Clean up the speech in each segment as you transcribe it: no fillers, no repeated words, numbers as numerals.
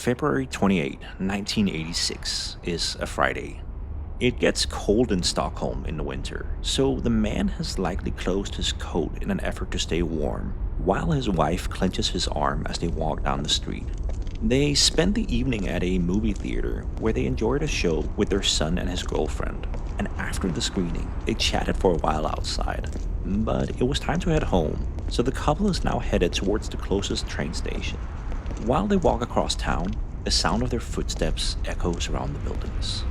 February 28, 1986 is a Friday. It gets cold in Stockholm in the winter, so the man has likely closed his coat in an effort to stay warm, while his wife clenches his arm as they walk down the street. They spend the evening at a movie theater where they enjoyed a show with their son and his girlfriend, and after the screening, they chatted for a while outside. But it was time to head home, so the couple is now headed towards the closest train station. While they walk across town, the sound of their footsteps echoes around the buildings.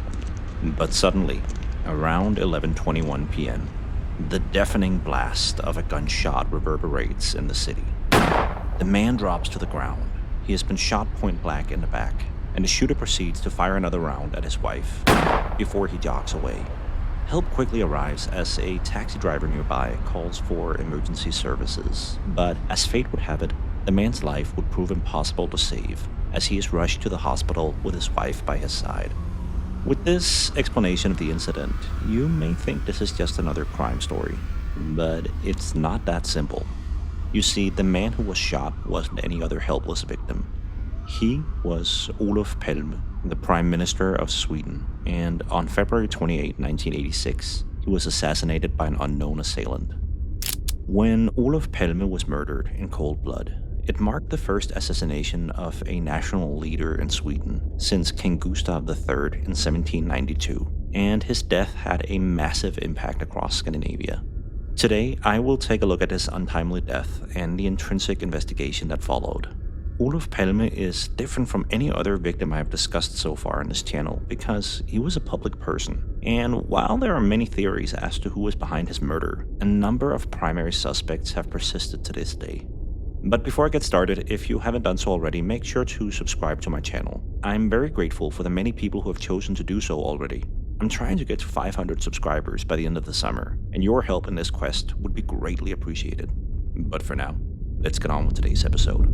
But suddenly, around 11:21 p.m., the deafening blast of a gunshot reverberates in the city. The man drops to the ground. He has been shot point blank in the back, and the shooter proceeds to fire another round at his wife before he jogs away. Help quickly arrives as a taxi driver nearby calls for emergency services, but as fate would have it, the man's life would prove impossible to save as he is rushed to the hospital with his wife by his side. With this explanation of the incident, you may think this is just another crime story, but it's not that simple. You see, the man who was shot wasn't any other helpless victim. He was Olof Palme, the Prime Minister of Sweden, and on February 28, 1986, he was assassinated by an unknown assailant. When Olof Palme was murdered in cold blood, it marked the first assassination of a national leader in Sweden since King Gustav III in 1792, and his death had a massive impact across Scandinavia. Today, I will take a look at his untimely death and the intrinsic investigation that followed. Olof Palme is different from any other victim I have discussed so far on this channel because he was a public person. And while there are many theories as to who was behind his murder, a number of primary suspects have persisted to this day. But before I get started, if you haven't done so already, make sure to subscribe to my channel. I'm very grateful for the many people who have chosen to do so already. I'm trying to get to 500 subscribers by the end of the summer, and your help in this quest would be greatly appreciated. But for now, let's get on with today's episode.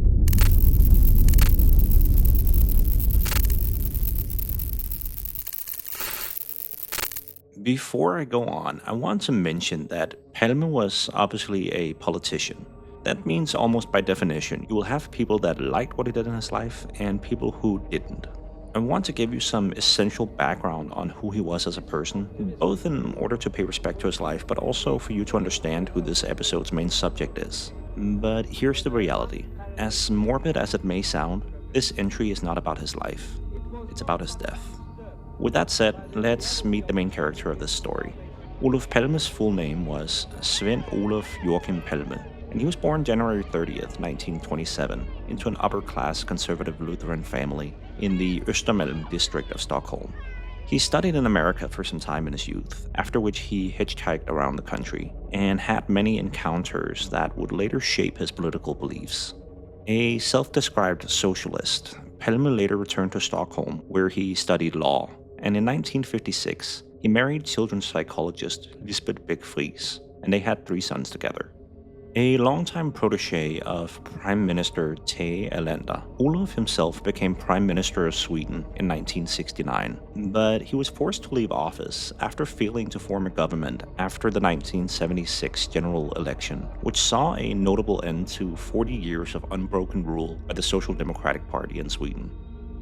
Before I go on, I want to mention that Palme was obviously a politician. That means almost by definition, you will have people that liked what he did in his life and people who didn't. I want to give you some essential background on who he was as a person, both in order to pay respect to his life, but also for you to understand who this episode's main subject is. But here's the reality. As morbid as it may sound, this entry is not about his life. It's about his death. With that said, let's meet the main character of this story. Olof Palme's full name was Sven Olof Joachim Palme, and he was born January 30th, 1927, into an upper-class conservative Lutheran family in the Östermalm district of Stockholm. He studied in America for some time in his youth, after which he hitchhiked around the country and had many encounters that would later shape his political beliefs. A self-described socialist, Palme later returned to Stockholm, where he studied law, and in 1956, he married children's psychologist Lisbeth Beck-Friis, and they had 3 sons together. A longtime protege of Prime Minister Tage Erlander, Olof himself became Prime Minister of Sweden in 1969, but he was forced to leave office after failing to form a government after the 1976 general election, which saw a notable end to 40 years of unbroken rule by the Social Democratic Party in Sweden.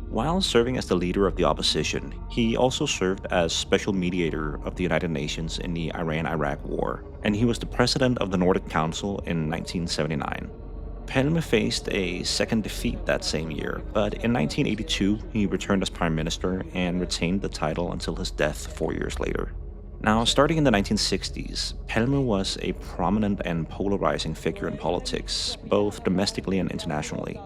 While serving as the leader of the opposition, he also served as special mediator of the United Nations in the Iran-Iraq War, and he was the president of the Nordic Council in 1979. Palme faced a second defeat that same year, but in 1982 he returned as prime minister and retained the title until his death 4 years later. Now, starting in the 1960s, Palme was a prominent and polarizing figure in politics, both domestically and internationally.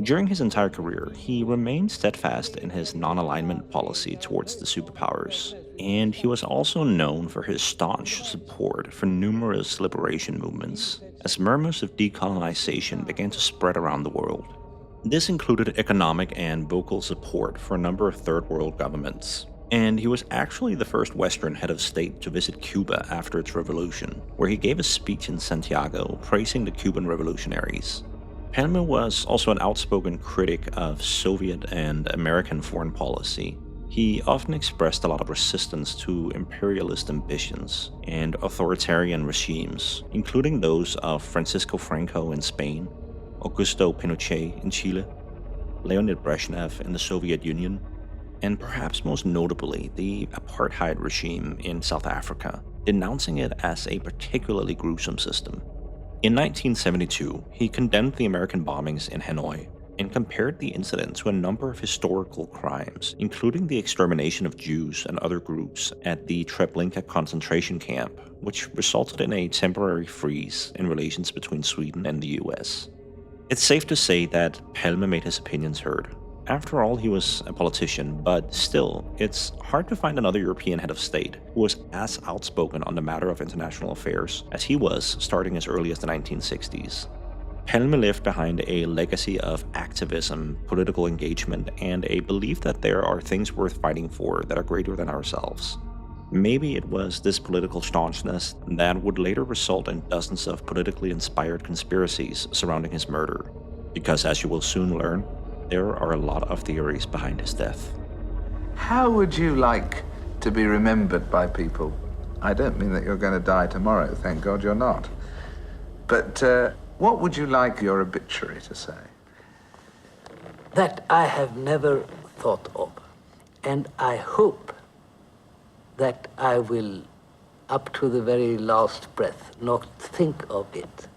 During his entire career, he remained steadfast in his non-alignment policy towards the superpowers, and he was also known for his staunch support for numerous liberation movements, as murmurs of decolonization began to spread around the world. This included economic and vocal support for a number of third world governments, and he was actually the first Western head of state to visit Cuba after its revolution, where he gave a speech in Santiago praising the Cuban revolutionaries. Palme was also an outspoken critic of Soviet and American foreign policy. He often expressed a lot of resistance to imperialist ambitions and authoritarian regimes, including those of Francisco Franco in Spain, Augusto Pinochet in Chile, Leonid Brezhnev in the Soviet Union, and perhaps most notably, the apartheid regime in South Africa, denouncing it as a particularly gruesome system. In 1972, he condemned the American bombings in Hanoi and compared the incident to a number of historical crimes, including the extermination of Jews and other groups at the Treblinka concentration camp, which resulted in a temporary freeze in relations between Sweden and the US. It's safe to say that Palme made his opinions heard. After all, he was a politician, but still, it's hard to find another European head of state who was as outspoken on the matter of international affairs as he was starting as early as the 1960s. Palme left behind a legacy of activism, political engagement, and a belief that there are things worth fighting for that are greater than ourselves. Maybe it was this political staunchness that would later result in dozens of politically inspired conspiracies surrounding his murder, because as you will soon learn, there are a lot of theories behind his death. How would you like to be remembered by people? I don't mean that you're going to die tomorrow, thank God you're not. But what would you like your obituary to say? That I have never thought of, and I hope that I will, up to the very last breath, not think of it.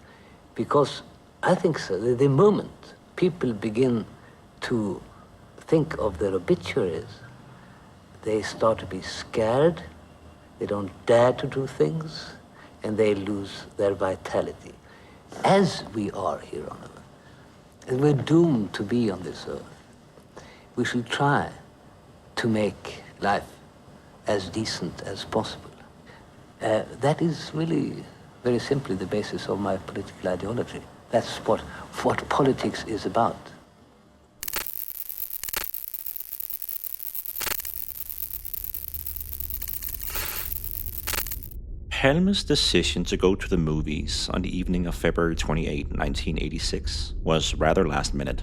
Because I think so, the moment people begin to think of their obituaries, they start to be scared, they don't dare to do things, and they lose their vitality. As we are here on earth, and we're doomed to be on this earth, we should try to make life as decent as possible. That is really, very simply, the basis of my political ideology. That's what politics is about. Palme's decision to go to the movies on the evening of February 28, 1986 was rather last minute.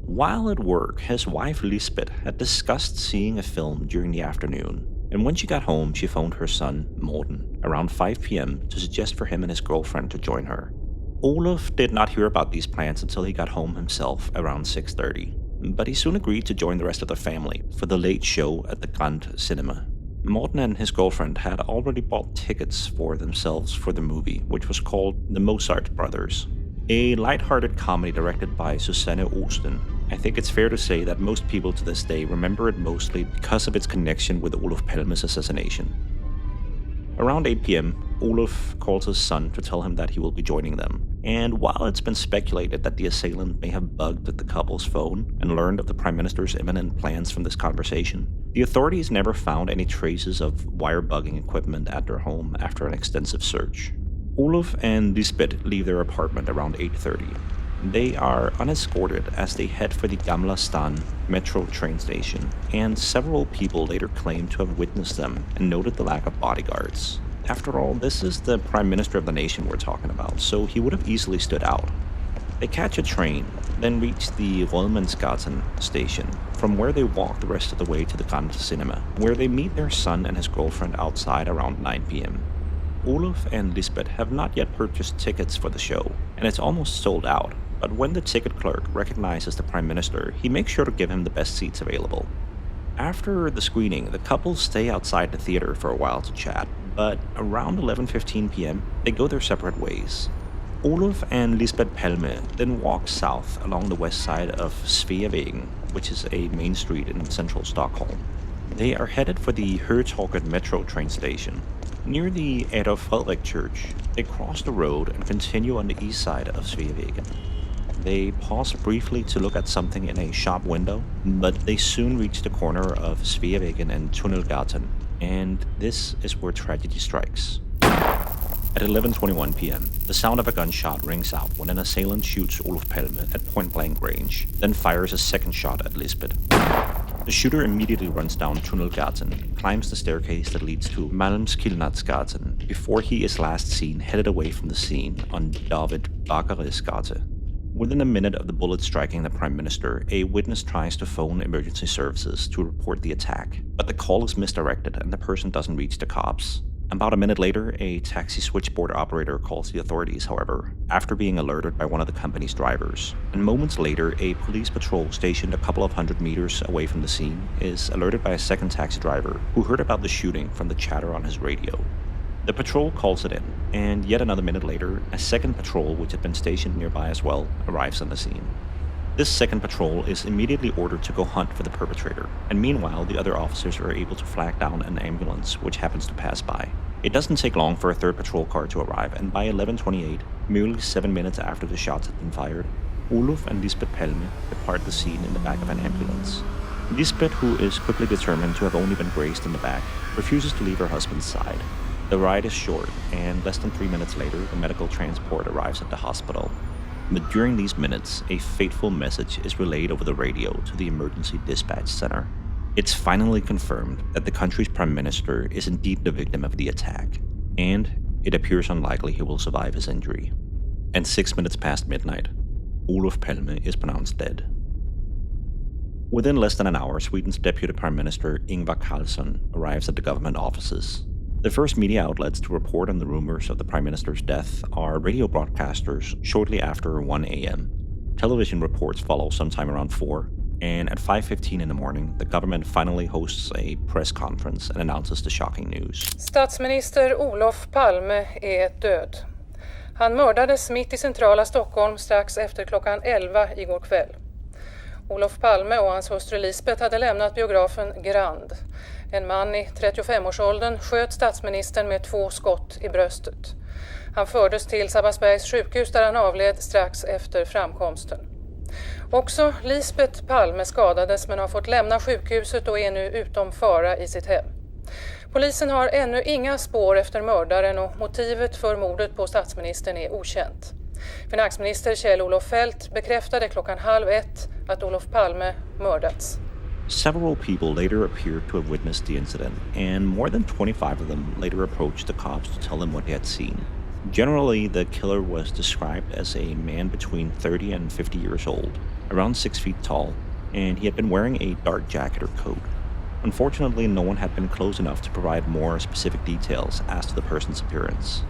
While at work, his wife Lisbeth had discussed seeing a film during the afternoon, and when she got home, she phoned her son, Morten, around 5 p.m. to suggest for him and his girlfriend to join her. Olof did not hear about these plans until he got home himself around 6:30, but he soon agreed to join the rest of the family for the late show at the Grand Cinema. Morten and his girlfriend had already bought tickets for themselves for the movie, which was called The Mozart Brothers, a light-hearted comedy directed by Susanne Osten. I think it's fair to say that most people to this day remember it mostly because of its connection with Olof Palme's assassination. Around 8 p.m., Olof calls his son to tell him that he will be joining them, and while it's been speculated that the assailant may have bugged the couple's phone and learned of the Prime Minister's imminent plans from this conversation, the authorities never found any traces of wire-bugging equipment at their home after an extensive search. Olof and Lisbeth leave their apartment around 8:30. They are unescorted as they head for the Gamla Stan metro train station, and several people later claim to have witnessed them and noted the lack of bodyguards. After all, this is the Prime Minister of the nation we're talking about, so he would have easily stood out. They catch a train, then reach the Rødmandsgatan station, from where they walk the rest of the way to the Grand Cinema, where they meet their son and his girlfriend outside around 9 p.m. Olof and Lisbeth have not yet purchased tickets for the show, and it's almost sold out. But when the ticket clerk recognizes the Prime Minister, he makes sure to give him the best seats available. After the screening, the couple stay outside the theater for a while to chat, but around 11:15 p.m., they go their separate ways. Olof and Lisbeth Palme then walk south along the west side of Sveavägen, which is a main street in central Stockholm. They are headed for the Hertoget metro train station. Near the Adolf Fredrik Church, they cross the road and continue on the east side of Sveavägen. They pause briefly to look at something in a shop window, but they soon reach the corner of Sveavägen and Tunnelgatan, and this is where tragedy strikes. At 11:21 p.m., the sound of a gunshot rings out when an assailant shoots Olof Palme at point-blank range, then fires a second shot at Lisbeth. The shooter immediately runs down Tunnelgatan, climbs the staircase that leads to Malmskillnadsgatan, before he is last seen headed away from the scene on David Bakares gate. Within a minute of the bullet striking the Prime Minister, a witness tries to phone emergency services to report the attack, but the call is misdirected and the person doesn't reach the cops. About a minute later, a taxi switchboard operator calls the authorities, however, after being alerted by one of the company's drivers. And moments later, a police patrol stationed a couple of hundred meters away from the scene is alerted by a second taxi driver who heard about the shooting from the chatter on his radio. The patrol calls it in, and yet another minute later, a second patrol, which had been stationed nearby as well, arrives on the scene. This second patrol is immediately ordered to go hunt for the perpetrator, and meanwhile the other officers are able to flag down an ambulance which happens to pass by. It doesn't take long for a third patrol car to arrive, and by 11:28, merely 7 minutes after the shots had been fired, Olof and Lisbeth Palme depart the scene in the back of an ambulance. Lisbeth, who is quickly determined to have only been grazed in the back, refuses to leave her husband's side. The ride is short, and less than 3 minutes later, the medical transport arrives at the hospital. But during these minutes, a fateful message is relayed over the radio to the emergency dispatch center. It's finally confirmed that the country's prime minister is indeed the victim of the attack, and it appears unlikely he will survive his injury. And 6 minutes past midnight, Olof Palme is pronounced dead. Within less than an hour, Sweden's deputy prime minister Ingvar Carlsson arrives at the government offices. The first media outlets to report on the rumors of the Prime Minister's death are radio broadcasters shortly after 1 a.m. Television reports follow sometime around 4, and at 5:15 in the morning, the government finally hosts a press conference and announces the shocking news. Statsminister Olof Palme är död. Han mördades mitt i centrala Stockholm strax efter klockan 11 igår kväll. Olof Palme och hans hustru Lisbeth hade lämnat biografen Grand. En man i 35-årsåldern sköt statsministern med 2 skott i bröstet. Han fördes till Sabbatsbergs sjukhus där han avled strax efter framkomsten. Också Lisbeth Palme skadades men har fått lämna sjukhuset och är nu utom fara i sitt hem. Polisen har ännu inga spår efter mördaren och motivet för mordet på statsministern är okänt. Finansminister Kjell-Olof Feldt bekräftade klockan 12:30 att Olof Palme mördats. Several people later appeared to have witnessed the incident, and more than 25 of them later approached the cops to tell them what they had seen. Generally, the killer was described as a man between 30 and 50 years old, around 6 feet tall, and he had been wearing a dark jacket or coat. Unfortunately, no one had been close enough to provide more specific details as to the person's appearance.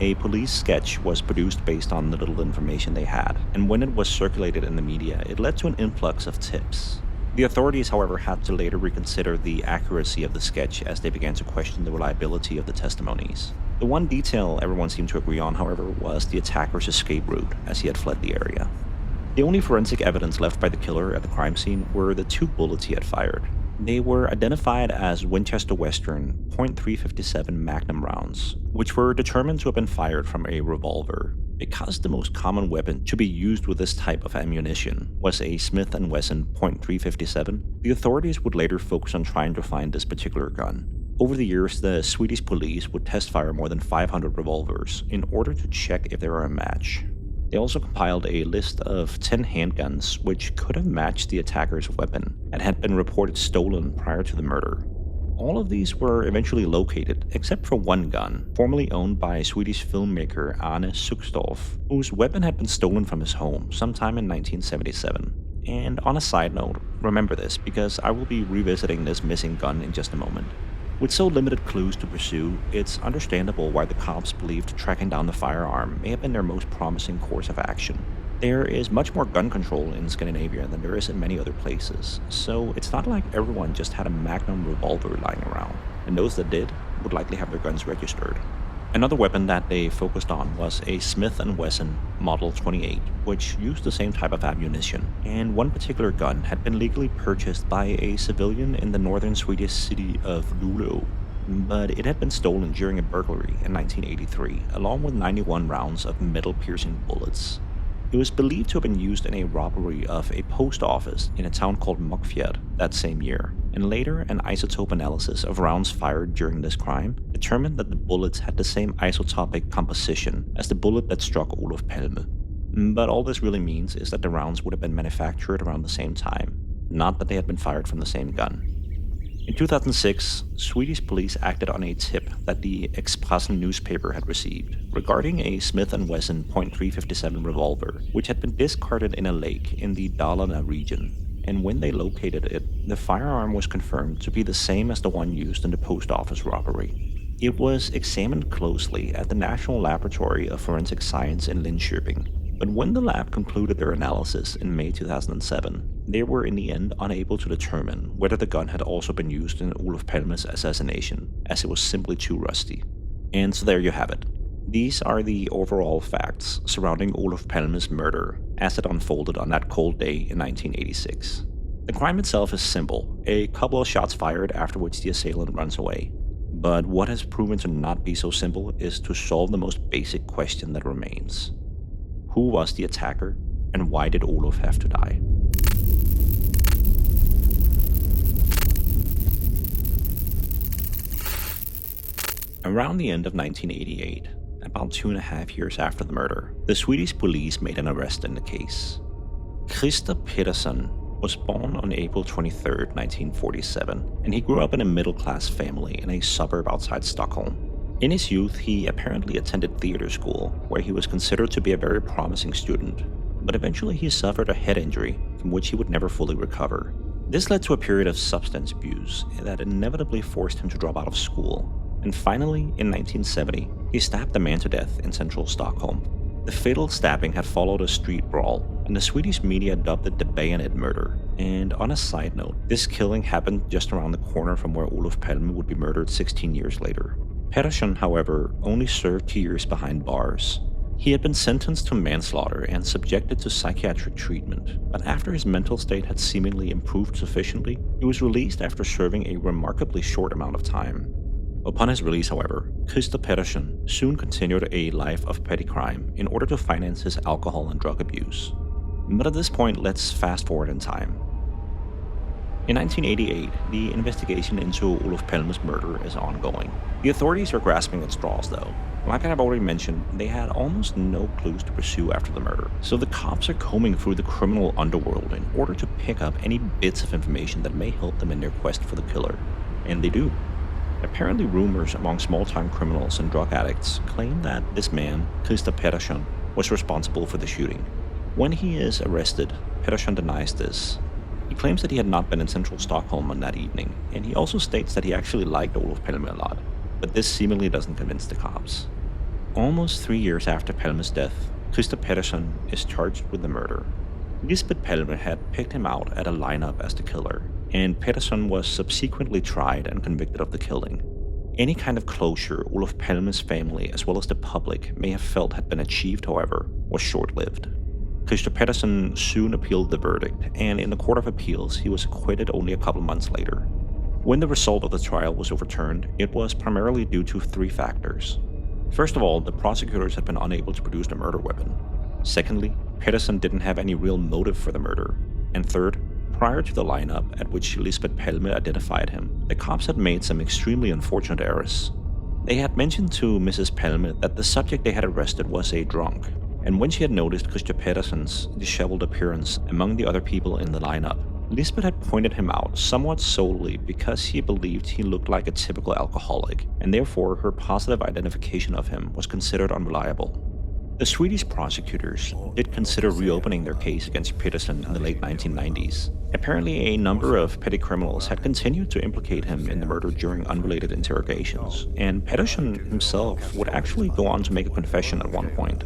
A police sketch was produced based on the little information they had, and when it was circulated in the media, it led to an influx of tips. The authorities, however, had to later reconsider the accuracy of the sketch as they began to question the reliability of the testimonies. The one detail everyone seemed to agree on, however, was the attacker's escape route, as he had fled the area. The only forensic evidence left by the killer at the crime scene were the 2 bullets he had fired. They were identified as Winchester Western .357 Magnum rounds, which were determined to have been fired from a revolver. Because the most common weapon to be used with this type of ammunition was a Smith & Wesson .357, the authorities would later focus on trying to find this particular gun. Over the years, the Swedish police would test fire more than 500 revolvers in order to check if they were a match. They also compiled a list of 10 handguns which could have matched the attacker's weapon and had been reported stolen prior to the murder. All of these were eventually located, except for one gun, formerly owned by Swedish filmmaker Arne Suxdorf, whose weapon had been stolen from his home sometime in 1977. And on a side note, remember this, because I will be revisiting this missing gun in just a moment. With so limited clues to pursue, it's understandable why the cops believed tracking down the firearm may have been their most promising course of action. There is much more gun control in Scandinavia than there is in many other places, so it's not like everyone just had a Magnum revolver lying around, and those that did would likely have their guns registered. Another weapon that they focused on was a Smith & Wesson Model 28, which used the same type of ammunition, and one particular gun had been legally purchased by a civilian in the northern Swedish city of Luleå, but it had been stolen during a burglary in 1983, along with 91 rounds of metal-piercing bullets. It was believed to have been used in a robbery of a post office in a town called Mockfjord that same year, and later an isotope analysis of rounds fired during this crime determined that the bullets had the same isotopic composition as the bullet that struck Olof Palme. But all this really means is that the rounds would have been manufactured around the same time, not that they had been fired from the same gun. In 2006, Swedish police acted on a tip that the Expressen newspaper had received regarding a Smith & Wesson .357 revolver, which had been discarded in a lake in the Dalarna region. And when they located it, the firearm was confirmed to be the same as the one used in the post office robbery. It was examined closely at the National Laboratory of Forensic Science in Linköping, but when the lab concluded their analysis in May 2007, they were in the end unable to determine whether the gun had also been used in Olof Palme's assassination, as it was simply too rusty. And so there you have it. These are the overall facts surrounding Olof Palme's murder as it unfolded on that cold day in 1986. The crime itself is simple, a couple of shots fired after which the assailant runs away. But what has proven to not be so simple is to solve the most basic question that remains. Who was the attacker, and why did Olof have to die? Around the end of 1988, about 2.5 years after the murder, the Swedish police made an arrest in the case. Gustav Pettersson was born on April 23, 1947, and he grew up in a middle-class family in a suburb outside Stockholm. In his youth, he apparently attended theater school, where he was considered to be a very promising student, but eventually he suffered a head injury from which he would never fully recover. This led to a period of substance abuse that inevitably forced him to drop out of school, and finally, in 1970, he stabbed a man to death in central Stockholm. The fatal stabbing had followed a street brawl, and the Swedish media dubbed it the bayonet murder. And on a side note, this killing happened just around the corner from where Olof Palme would be murdered 16 years later. Pettersson, however, only served 2 years behind bars. He had been sentenced to manslaughter and subjected to psychiatric treatment, but after his mental state had seemingly improved sufficiently, he was released after serving a remarkably short amount of time. Upon his release, however, Gustav Pettersson soon continued a life of petty crime in order to finance his alcohol and drug abuse. But at this point, let's fast forward in time. In 1988, the investigation into Olof Palme's murder is ongoing. The authorities are grasping at straws, though. Like I have already mentioned, they had almost no clues to pursue after the murder, so the cops are combing through the criminal underworld in order to pick up any bits of information that may help them in their quest for the killer. And they do. Apparently, rumors among small-time criminals and drug addicts claim that this man, Gustav Pettersson, was responsible for the shooting. When he is arrested, Pettersson denies this. He claims that he had not been in central Stockholm on that evening, and he also states that he actually liked Olof Palme a lot, but this seemingly doesn't convince the cops. Almost 3 years after Palme's death, Gustav Pettersson is charged with the murder. Lisbeth Palme had picked him out at a lineup as the killer, and Pettersson was subsequently tried and convicted of the killing. Any kind of closure Olof Palme's family as well as the public may have felt had been achieved, however, was short-lived. Gustav Pettersson soon appealed the verdict, and in the Court of Appeals he was acquitted only a couple months later. When the result of the trial was overturned, it was primarily due to 3 factors. First of all, the prosecutors had been unable to produce the murder weapon. Secondly, Pettersson didn't have any real motive for the murder. And third, prior to the lineup at which Lisbeth Palme identified him, the cops had made some extremely unfortunate errors. They had mentioned to Mrs. Palme that the subject they had arrested was a drunk, and when she had noticed Gustav Pettersson's disheveled appearance among the other people in the lineup, Lisbeth had pointed him out somewhat solely because he believed he looked like a typical alcoholic, and therefore her positive identification of him was considered unreliable. The Swedish prosecutors did consider reopening their case against Pettersson in the late 1990s. Apparently, a number of petty criminals had continued to implicate him in the murder during unrelated interrogations, and Pettersson himself would actually go on to make a confession at one point.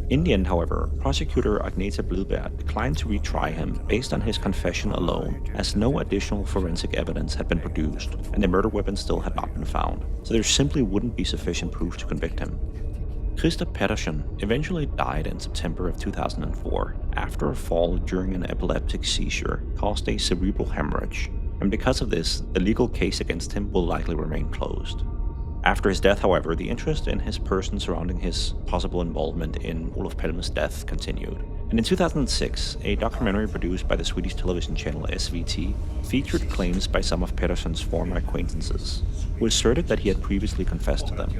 In the end, however, prosecutor Agneta Blidberg declined to retry him based on his confession alone, as no additional forensic evidence had been produced, and the murder weapon still had not been found, so there simply wouldn't be sufficient proof to convict him. Gustav Pettersson eventually died in September of 2004 after a fall during an epileptic seizure caused a cerebral hemorrhage, and because of this, the legal case against him will likely remain closed. After his death, however, the interest in his person surrounding his possible involvement in Olof Palme's death continued. And in 2006, a documentary produced by the Swedish television channel SVT featured claims by some of Pettersson's former acquaintances, who asserted that he had previously confessed to them.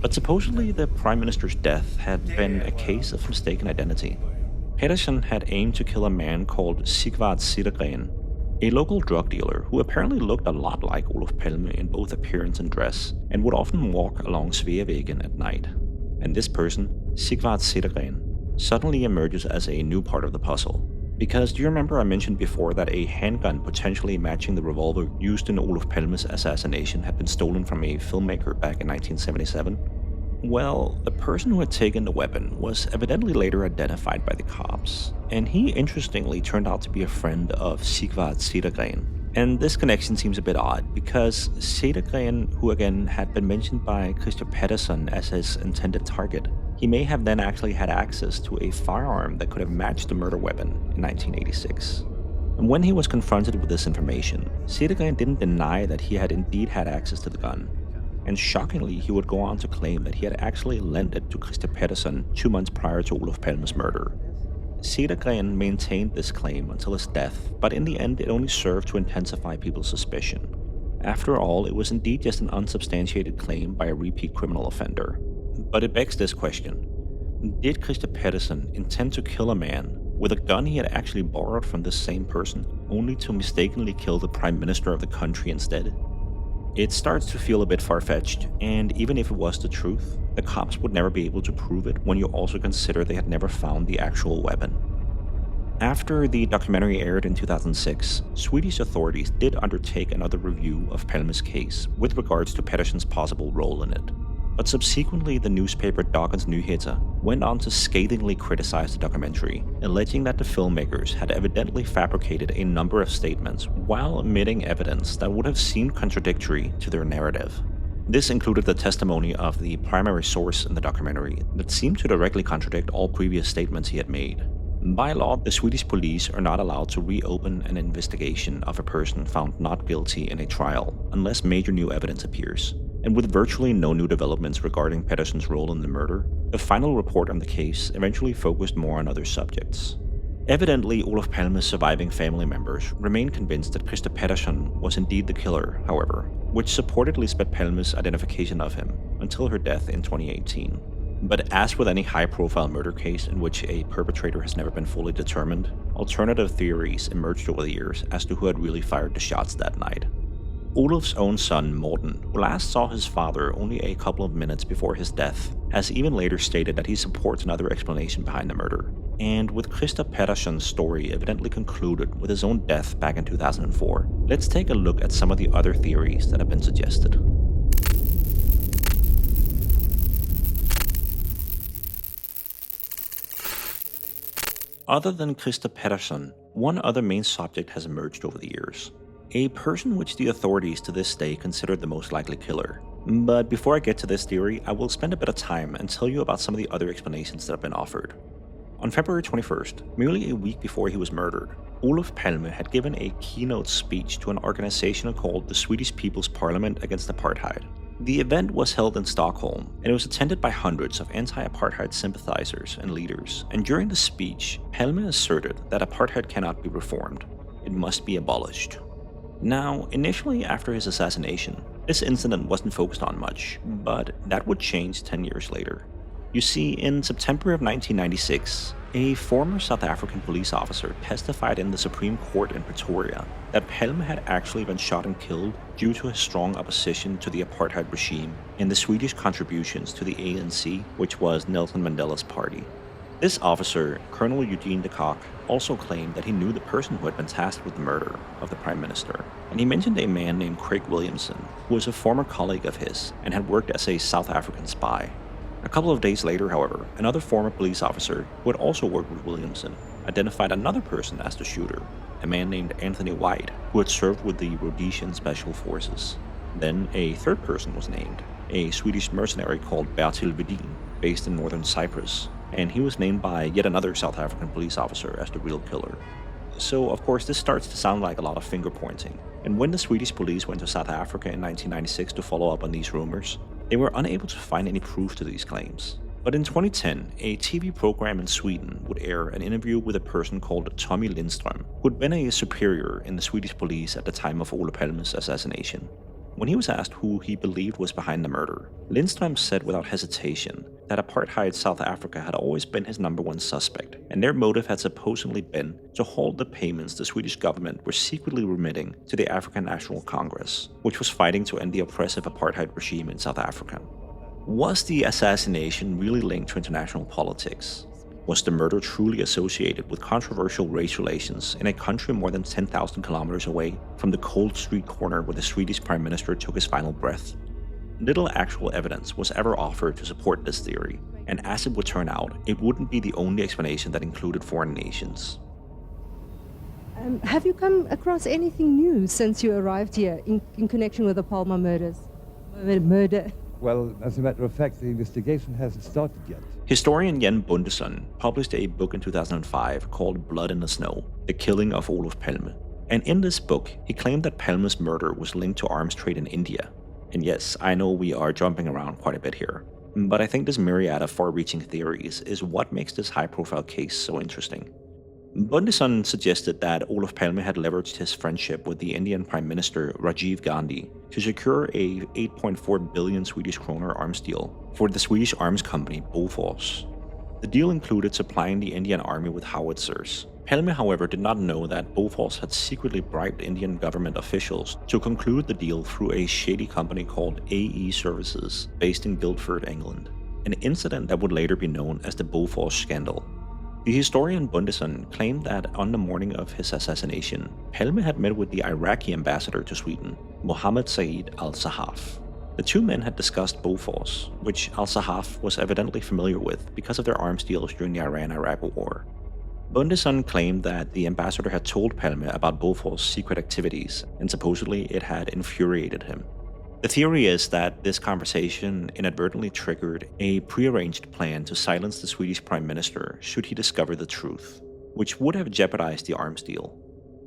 But supposedly the Prime Minister's death had been a case of mistaken identity. Pettersson had aimed to kill a man called Sigvard Cedergren, a local drug dealer who apparently looked a lot like Olof Palme in both appearance and dress, and would often walk along Sveavägen at night. And this person, Sigvard Cedergren, suddenly emerges as a new part of the puzzle. Because do you remember I mentioned before that a handgun potentially matching the revolver used in Olof Palme's assassination had been stolen from a filmmaker back in 1977? Well, the person who had taken the weapon was evidently later identified by the cops, and he interestingly turned out to be a friend of Sigvard Cedergren. And this connection seems a bit odd, because Cedergren, who again had been mentioned by Christer Pettersson as his intended target, he may have then actually had access to a firearm that could have matched the murder weapon in 1986. And when he was confronted with this information, Cedergren didn't deny that he had indeed had access to the gun. And shockingly, he would go on to claim that he had actually lent it to Christer Pettersson 2 months prior to Olof Palme's murder. Cedergren maintained this claim until his death, but in the end it only served to intensify people's suspicion. After all, it was indeed just an unsubstantiated claim by a repeat criminal offender. But it begs this question. Did Christer Pettersson intend to kill a man with a gun he had actually borrowed from this same person, only to mistakenly kill the Prime Minister of the country instead? It starts to feel a bit far-fetched, and even if it was the truth, the cops would never be able to prove it when you also consider they had never found the actual weapon. After the documentary aired in 2006, Swedish authorities did undertake another review of Palme's case with regards to Pettersson's possible role in it. But subsequently, the newspaper Dagens Nyheter went on to scathingly criticize the documentary, alleging that the filmmakers had evidently fabricated a number of statements while omitting evidence that would have seemed contradictory to their narrative. This included the testimony of the primary source in the documentary that seemed to directly contradict all previous statements he had made. By law, the Swedish police are not allowed to reopen an investigation of a person found not guilty in a trial unless major new evidence appears. And with virtually no new developments regarding Pettersson's role in the murder, the final report on the case eventually focused more on other subjects. Evidently, Olof Palme's surviving family members remained convinced that Christer Pettersson was indeed the killer, however, which supported Lisbeth Palme's identification of him until her death in 2018. But as with any high-profile murder case in which a perpetrator has never been fully determined, alternative theories emerged over the years as to who had really fired the shots that night. Olof's own son, Morten, who last saw his father only a couple of minutes before his death, has even later stated that he supports another explanation behind the murder. And with Christer Pettersson's story evidently concluded with his own death back in 2004, let's take a look at some of the other theories that have been suggested. Other than Christer Pettersson, one other main subject has emerged over the years. A person which the authorities to this day consider the most likely killer. But before I get to this theory, I will spend a bit of time and tell you about some of the other explanations that have been offered. On February 21st, merely a week before he was murdered, Olof Palme had given a keynote speech to an organization called the Swedish People's Parliament Against Apartheid. The event was held in Stockholm, and it was attended by hundreds of anti-apartheid sympathizers and leaders, and during the speech, Palme asserted that apartheid cannot be reformed. It must be abolished. Now, initially after his assassination, this incident wasn't focused on much, but that would change 10 years later. You see, in September of 1996, a former South African police officer testified in the Supreme Court in Pretoria that Palme had actually been shot and killed due to his strong opposition to the apartheid regime and the Swedish contributions to the ANC, which was Nelson Mandela's party. This officer, Colonel Eugene de Kock, also claimed that he knew the person who had been tasked with the murder of the Prime Minister, and he mentioned a man named Craig Williamson, who was a former colleague of his and had worked as a South African spy. A couple of days later, however, another former police officer who had also worked with Williamson identified another person as the shooter, a man named Anthony White, who had served with the Rhodesian Special Forces. Then a third person was named, a Swedish mercenary called Bertil Vedin, based in northern Cyprus, and he was named by yet another South African police officer as the real killer. So, of course, this starts to sound like a lot of finger-pointing, and when the Swedish police went to South Africa in 1996 to follow up on these rumors, they were unable to find any proof to these claims. But in 2010, a TV program in Sweden would air an interview with a person called Tommy Lindström, who had been a superior in the Swedish police at the time of Olof Palme's assassination. When he was asked who he believed was behind the murder, Lindström said without hesitation that apartheid South Africa had always been his number one suspect, and their motive had supposedly been to halt the payments the Swedish government were secretly remitting to the African National Congress, which was fighting to end the oppressive apartheid regime in South Africa. Was the assassination really linked to international politics? Was the murder truly associated with controversial race relations in a country more than 10,000 kilometers away from the cold street corner where the Swedish Prime Minister took his final breath? Little actual evidence was ever offered to support this theory, and as it would turn out, it wouldn't be the only explanation that included foreign nations. Have you come across anything new since you arrived here in connection with the Palme murder? Well, as a matter of fact, the investigation hasn't started yet. Historian Jan Bundesson published a book in 2005 called Blood in the Snow, The Killing of Olof Palme. And in this book, he claimed that Palme's murder was linked to arms trade in India. And yes, I know we are jumping around quite a bit here, but I think this myriad of far-reaching theories is what makes this high-profile case so interesting. Bundesson suggested that Olof Palme had leveraged his friendship with the Indian Prime Minister Rajiv Gandhi to secure a 8.4 billion Swedish kroner arms deal for the Swedish arms company Bofors. The deal included supplying the Indian army with howitzers. Palme, however, did not know that Bofors had secretly bribed Indian government officials to conclude the deal through a shady company called AE Services, based in Guildford, England, an incident that would later be known as the Bofors scandal. The historian Bundesson claimed that on the morning of his assassination, Palme had met with the Iraqi ambassador to Sweden, Mohammed Saeed al-Sahaf. The two men had discussed Bofors, which al-Sahaf was evidently familiar with because of their arms deals during the Iran-Iraq War. Bundesson claimed that the ambassador had told Palme about Bofors' secret activities, and supposedly it had infuriated him. The theory is that this conversation inadvertently triggered a prearranged plan to silence the Swedish Prime Minister should he discover the truth, which would have jeopardized the arms deal.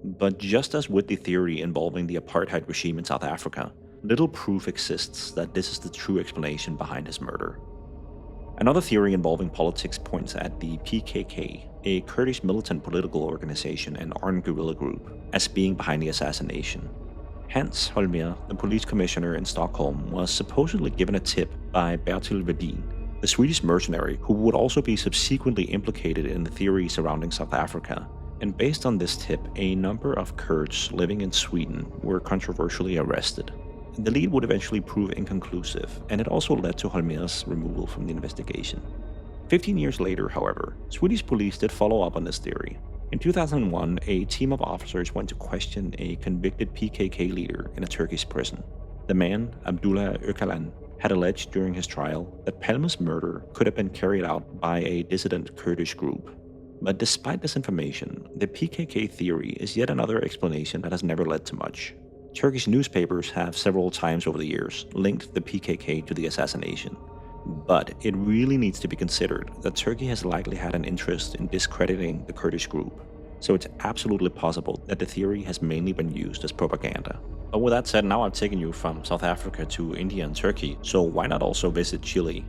But just as with the theory involving the apartheid regime in South Africa, little proof exists that this is the true explanation behind his murder. Another theory involving politics points at the PKK, a Kurdish militant political organization and armed guerrilla group, as being behind the assassination. Hans Holmér, the police commissioner in Stockholm, was supposedly given a tip by Bertil Vedin, the Swedish mercenary who would also be subsequently implicated in the theory surrounding South Africa. And based on this tip, a number of Kurds living in Sweden were controversially arrested. The lead would eventually prove inconclusive, and it also led to Holmér's removal from the investigation. 15 years later, however, Swedish police did follow up on this theory. In 2001, a team of officers went to question a convicted PKK leader in a Turkish prison. The man, Abdullah Öcalan, had alleged during his trial that Palme's murder could have been carried out by a dissident Kurdish group. But despite this information, the PKK theory is yet another explanation that has never led to much. Turkish newspapers have several times over the years linked the PKK to the assassination. But it really needs to be considered that Turkey has likely had an interest in discrediting the Kurdish group, so it's absolutely possible that the theory has mainly been used as propaganda. But with that said, now I've taken you from South Africa to India and Turkey, so why not also visit Chile?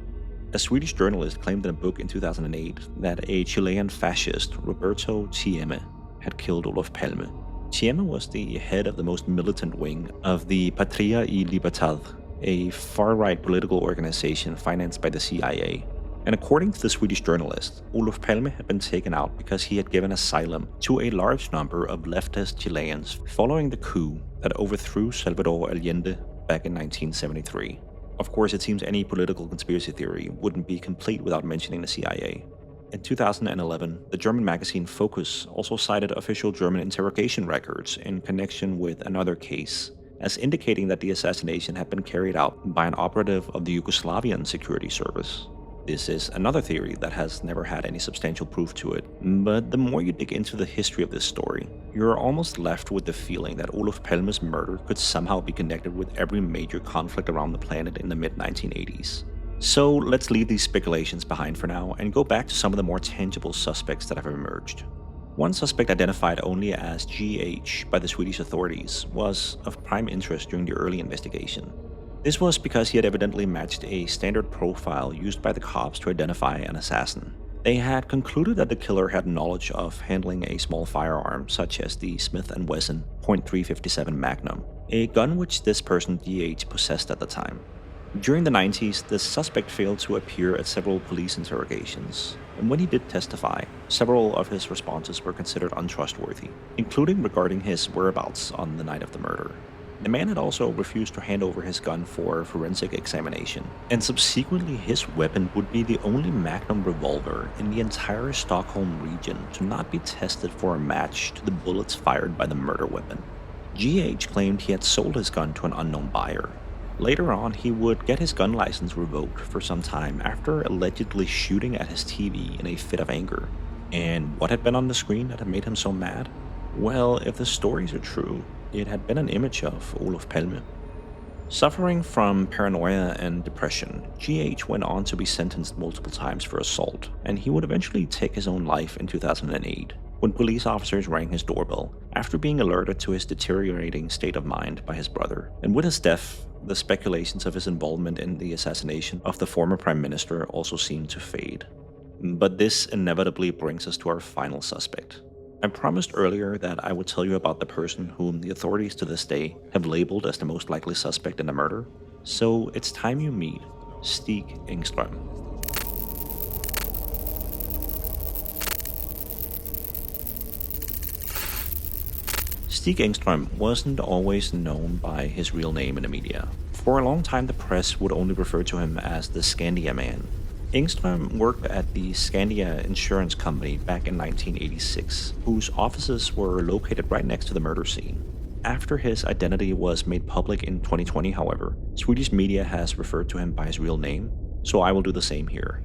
A Swedish journalist claimed in a book in 2008 that a Chilean fascist, Roberto Thieme, had killed Olof Palme. Thieme was the head of the most militant wing of the Patria y Libertad, a far-right political organization financed by the CIA. And according to the Swedish journalist, Olof Palme had been taken out because he had given asylum to a large number of leftist Chileans following the coup that overthrew Salvador Allende back in 1973. Of course, it seems any political conspiracy theory wouldn't be complete without mentioning the CIA. In 2011, the German magazine Focus also cited official German interrogation records in connection with another case, as indicating that the assassination had been carried out by an operative of the Yugoslavian security service. This is another theory that has never had any substantial proof to it, but the more you dig into the history of this story, you're almost left with the feeling that Olof Palme's murder could somehow be connected with every major conflict around the planet in the mid-1980s. So let's leave these speculations behind for now and go back to some of the more tangible suspects that have emerged. One suspect identified only as GH by the Swedish authorities was of prime interest during the early investigation. This was because he had evidently matched a standard profile used by the cops to identify an assassin. They had concluded that the killer had knowledge of handling a small firearm such as the Smith & Wesson .357 Magnum, a gun which this person DH possessed at the time. During the 90s, the suspect failed to appear at several police interrogations, and when he did testify, several of his responses were considered untrustworthy, including regarding his whereabouts on the night of the murder. The man had also refused to hand over his gun for forensic examination, and subsequently his weapon would be the only Magnum revolver in the entire Stockholm region to not be tested for a match to the bullets fired by the murder weapon. GH claimed he had sold his gun to an unknown buyer. Later on, he would get his gun license revoked for some time after allegedly shooting at his TV in a fit of anger. And what had been on the screen that had made him so mad? Well, if the stories are true, it had been an image of Olof Palme. Suffering from paranoia and depression, GH went on to be sentenced multiple times for assault, and he would eventually take his own life in 2008 when police officers rang his doorbell after being alerted to his deteriorating state of mind by his brother. And with his death, the speculations of his involvement in the assassination of the former prime minister also seemed to fade. But this inevitably brings us to our final suspect. I promised earlier that I would tell you about the person whom the authorities to this day have labeled as the most likely suspect in the murder. So it's time you meet Stig Engström. Stig Engström wasn't always known by his real name in the media. For a long time, the press would only refer to him as the Skandia Man. Engström worked at the Skandia insurance company back in 1986, whose offices were located right next to the murder scene. After his identity was made public in 2020, however, Swedish media has referred to him by his real name, so I will do the same here.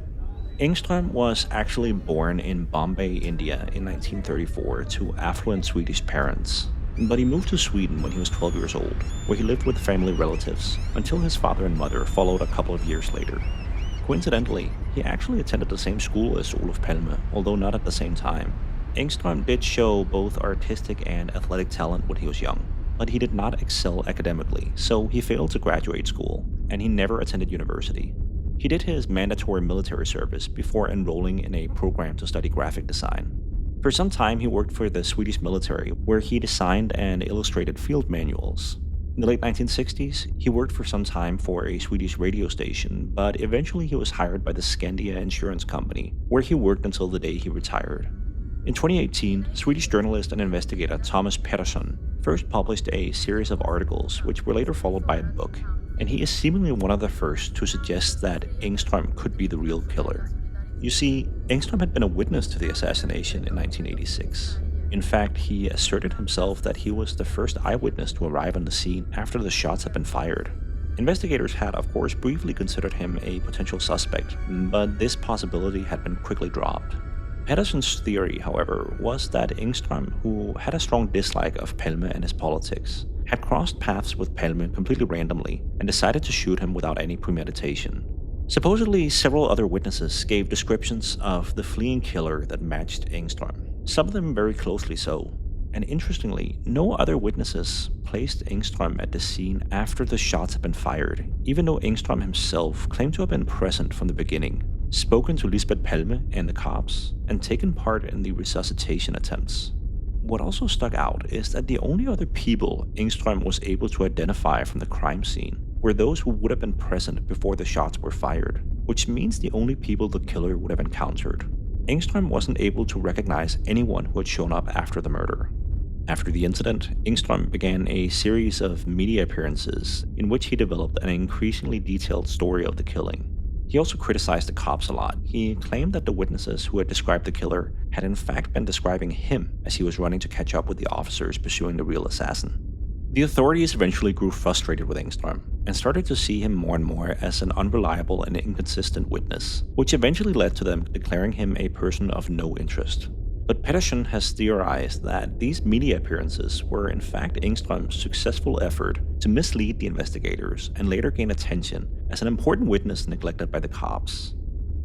Engström was actually born in Bombay, India in 1934 to affluent Swedish parents, but he moved to Sweden when he was 12 years old, where he lived with family relatives until his father and mother followed a couple of years later. Coincidentally, he actually attended the same school as Olof Palme, although not at the same time. Engström did show both artistic and athletic talent when he was young, but he did not excel academically, so he failed to graduate school, and he never attended university. He did his mandatory military service before enrolling in a program to study graphic design. For some time, he worked for the Swedish military, where he designed and illustrated field manuals. In the late 1960s, he worked for some time for a Swedish radio station, but eventually he was hired by the Skandia insurance company, where he worked until the day he retired. In 2018, Swedish journalist and investigator Thomas Pettersson first published a series of articles, which were later followed by a book, and he is seemingly one of the first to suggest that Engström could be the real killer. You see, Engström had been a witness to the assassination in 1986. In fact, he asserted himself that he was the first eyewitness to arrive on the scene after the shots had been fired. Investigators had, of course, briefly considered him a potential suspect, but this possibility had been quickly dropped. Pettersson's theory, however, was that Engström, who had a strong dislike of Palme and his politics, had crossed paths with Palme completely randomly and decided to shoot him without any premeditation. Supposedly, several other witnesses gave descriptions of the fleeing killer that matched Engström, some of them very closely so. And interestingly, no other witnesses placed Engström at the scene after the shots had been fired, even though Engström himself claimed to have been present from the beginning, spoken to Lisbeth Palme and the cops, and taken part in the resuscitation attempts. What also stuck out is that the only other people Engström was able to identify from the crime scene were those who would have been present before the shots were fired, which means the only people the killer would have encountered. Engström wasn't able to recognize anyone who had shown up after the murder. After the incident, Engström began a series of media appearances in which he developed an increasingly detailed story of the killing. He also criticized the cops a lot. He claimed that the witnesses who had described the killer had in fact been describing him as he was running to catch up with the officers pursuing the real assassin. The authorities eventually grew frustrated with Engström and started to see him more and more as an unreliable and inconsistent witness, which eventually led to them declaring him a person of no interest. But Pettersson has theorized that these media appearances were in fact Engström's successful effort to mislead the investigators and later gain attention as an important witness neglected by the cops.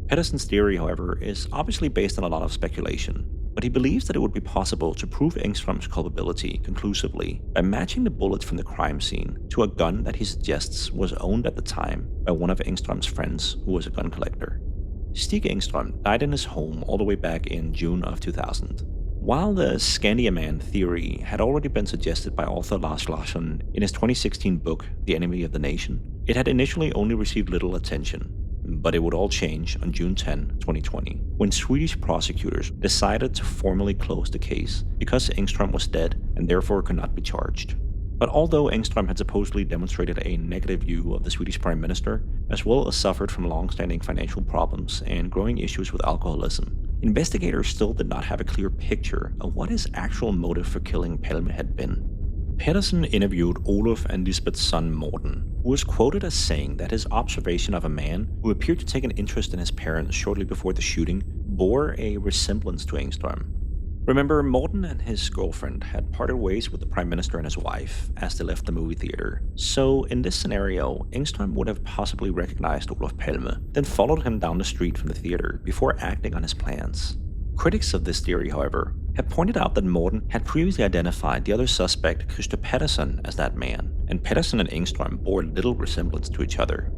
Pettersson's theory, however, is obviously based on a lot of speculation, but he believes that it would be possible to prove Engström's culpability conclusively by matching the bullets from the crime scene to a gun that he suggests was owned at the time by one of Engström's friends who was a gun collector. Stig Engström died in his home all the way back in June of 2000. While the Skandia Man theory had already been suggested by author Lars Larsson in his 2016 book, The Enemy of the Nation, it had initially only received little attention. But it would all change on June 10, 2020, when Swedish prosecutors decided to formally close the case because Engström was dead and therefore could not be charged. But although Engström had supposedly demonstrated a negative view of the Swedish Prime Minister, as well as suffered from long-standing financial problems and growing issues with alcoholism, investigators still did not have a clear picture of what his actual motive for killing Palme had been. Pettersson interviewed Olof and Lisbeth's son Morten, who was quoted as saying that his observation of a man who appeared to take an interest in his parents shortly before the shooting bore a resemblance to Engström. Remember, Morten and his girlfriend had parted ways with the Prime Minister and his wife as they left the movie theater, so in this scenario, Engström would have possibly recognized Olof Palme, then followed him down the street from the theater before acting on his plans. Critics of this theory, however, have pointed out that Morten had previously identified the other suspect, Pettersson, as that man, and Pettersson and Engström bore little resemblance to each other.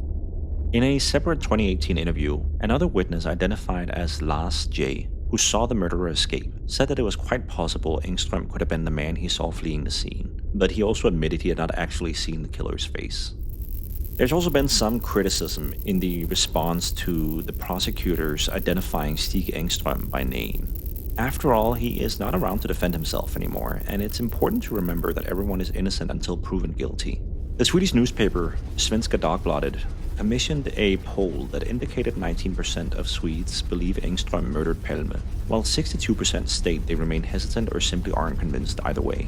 In a separate 2018 interview, another witness identified as Lars J., who saw the murderer escape, said that it was quite possible Engström could have been the man he saw fleeing the scene, but he also admitted he had not actually seen the killer's face. There's also been some criticism in the response to the prosecutors identifying Stig Engström by name. After all, he is not around to defend himself anymore, and it's important to remember that everyone is innocent until proven guilty. The Swedish newspaper Svenska Dagbladet commissioned a poll that indicated 19% of Swedes believe Engström murdered Palme, while 62% state they remain hesitant or simply aren't convinced either way.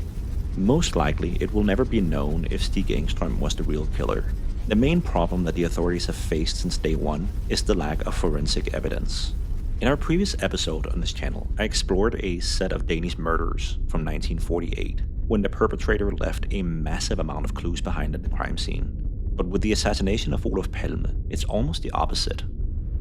Most likely, it will never be known if Stig Engström was the real killer. The main problem that the authorities have faced since day one is the lack of forensic evidence. In our previous episode on this channel, I explored a set of Danish murders from 1948, when the perpetrator left a massive amount of clues behind at the crime scene. But with the assassination of Olof Palme, it's almost the opposite.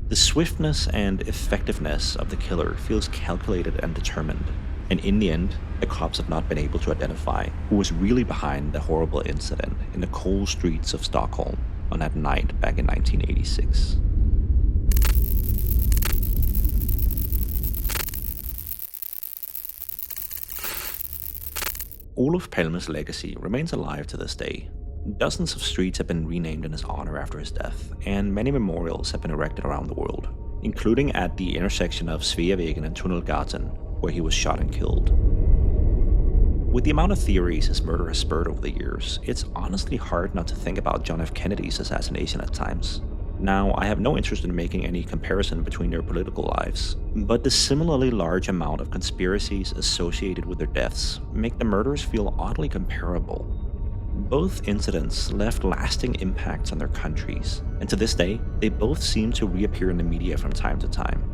The swiftness and effectiveness of the killer feels calculated and determined, and in the end, the cops have not been able to identify who was really behind the horrible incident in the cold streets of Stockholm on that night back in 1986. Olof Palme's legacy remains alive to this day. Dozens of streets have been renamed in his honor after his death, and many memorials have been erected around the world, including at the intersection of Sveavägen and Tunnelgatan, where he was shot and killed. With the amount of theories his murder has spurred over the years, it's honestly hard not to think about John F. Kennedy's assassination at times. Now, I have no interest in making any comparison between their political lives, but the similarly large amount of conspiracies associated with their deaths make the murders feel oddly comparable. Both incidents left lasting impacts on their countries, and to this day, they both seem to reappear in the media from time to time.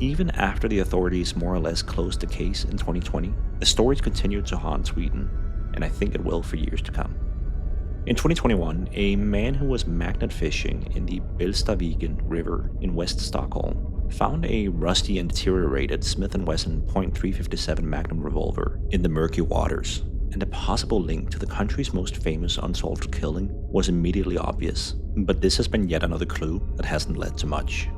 Even after the authorities more or less closed the case in 2020, the stories continued to haunt Sweden, and I think it will for years to come. In 2021, a man who was magnet fishing in the Bälstaviken River in West Stockholm found a rusty and deteriorated Smith & Wesson .357 Magnum revolver in the murky waters, and a possible link to the country's most famous unsolved killing was immediately obvious, but this has been yet another clue that hasn't led to much.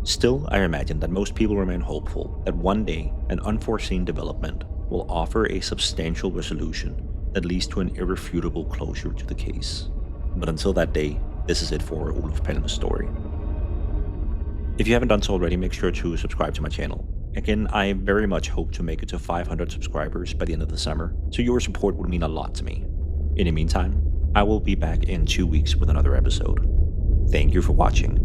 Still, I imagine that most people remain hopeful that one day an unforeseen development will offer a substantial resolution that leads to an irrefutable closure to the case. But until that day, this is it for Olof Palme's story. If you haven't done so already, make sure to subscribe to my channel. Again, I very much hope to make it to 500 subscribers by the end of the summer, so your support would mean a lot to me. In the meantime, I will be back in 2 weeks with another episode. Thank you for watching.